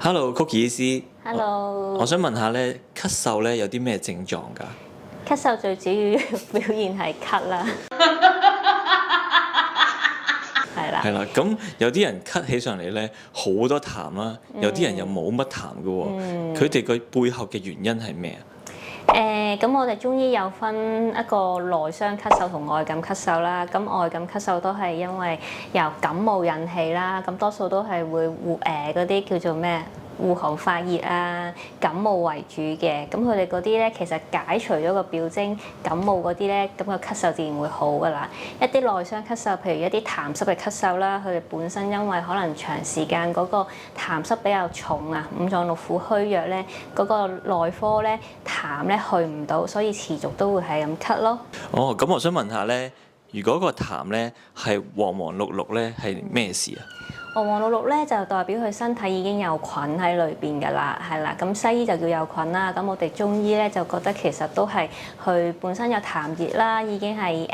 Hello，Cookie 醫師。Hello，我想問下咧，咳嗽咧有啲咩症狀㗎？咳嗽最主要表現係咳啦，係啦。係啦，咁有啲人咳起上嚟咧好多痰啦，有啲人又冇乜痰㗎喎。佢哋個背後嘅原因係咩啊？咁我哋中醫有分一個內傷咳嗽同外感咳嗽啦。咁外感咳嗽都係因為由感冒引起啦，咁多數都係會嗰啲叫做咩戶寒發熱啊、感冒為主嘅。咁佢哋嗰啲咧，其實解除咗個表徵感冒嗰啲咧，咁個咳嗽自然會好噶啦。一啲內傷咳嗽，譬如一啲痰濕嘅咳嗽啦，佢哋本身因為可能長時間嗰個痰濕比較重啊，五臟六腑虛弱咧，嗰個內科咧痰咧去唔到，所以持續都會係咁咳咯。哦，咁我想問下咧，如果個痰咧係黃黃綠綠咧，係咩事啊？黃黃綠綠咧就代表佢身體已經有菌喺裏邊㗎啦，係啦。咁西醫就叫有菌啦，咁我哋中醫咧就覺得其實都係佢本身有痰熱啦，已經係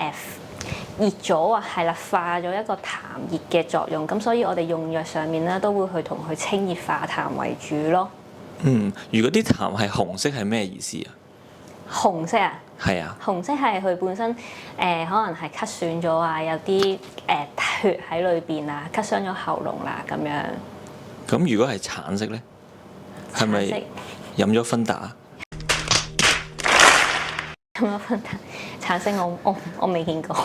熱咗啊，係啦，化咗一個痰熱嘅作用。咁所以我哋用藥上面咧都會去同佢清熱化痰為主咯。如果啲痰係紅色係咩意思啊？紅色啊？係啊。紅色係佢本身可能係咳損咗啊，有啲血喺裏邊啊，咳傷咗喉嚨啦咁樣。咁如果係橙色咧，係咪飲咗芬達？飲咗芬達，橙色我未見過。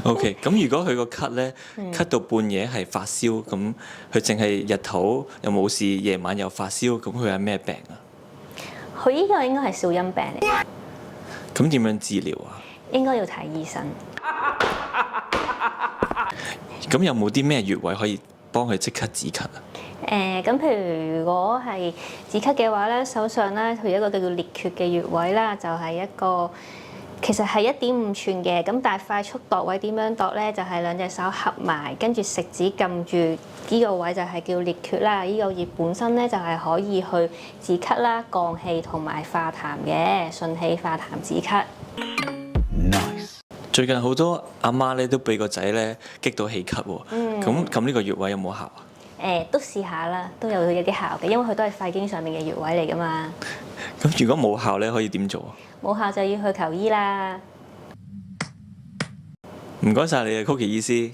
OK，咁如果佢個咳咧，咳到半夜係發燒，咁佢淨係日頭又冇事，夜晚又發燒，咁佢係咩病啊？佢呢個應該係少陰病嚟嘅。咁點樣治療啊？應該要睇醫生。咁有冇啲咩穴位可以幫佢即刻止咳啊？咁譬如如果係止咳嘅話咧，手上咧佢有一個叫做列缺嘅穴位啦，就係一個其實係1.5寸嘅，咁但係快速度位點樣度咧？就係兩隻手合埋，跟住食指撳住呢個位就係叫列缺啦。呢個穴本身咧就係可以去止咳啦、降氣同埋化痰嘅，順氣化痰止咳。最近好多阿媽咧都俾個仔咧激到氣咳喎，咁呢個穴位有冇效啊？都試下啦，都有啲效嘅，因為佢都係肺經上面嘅穴位嚟㗎嘛。咁如果冇效咧，可以點做啊？冇效就要去求醫啦。唔該晒你啊，Cookie 醫師。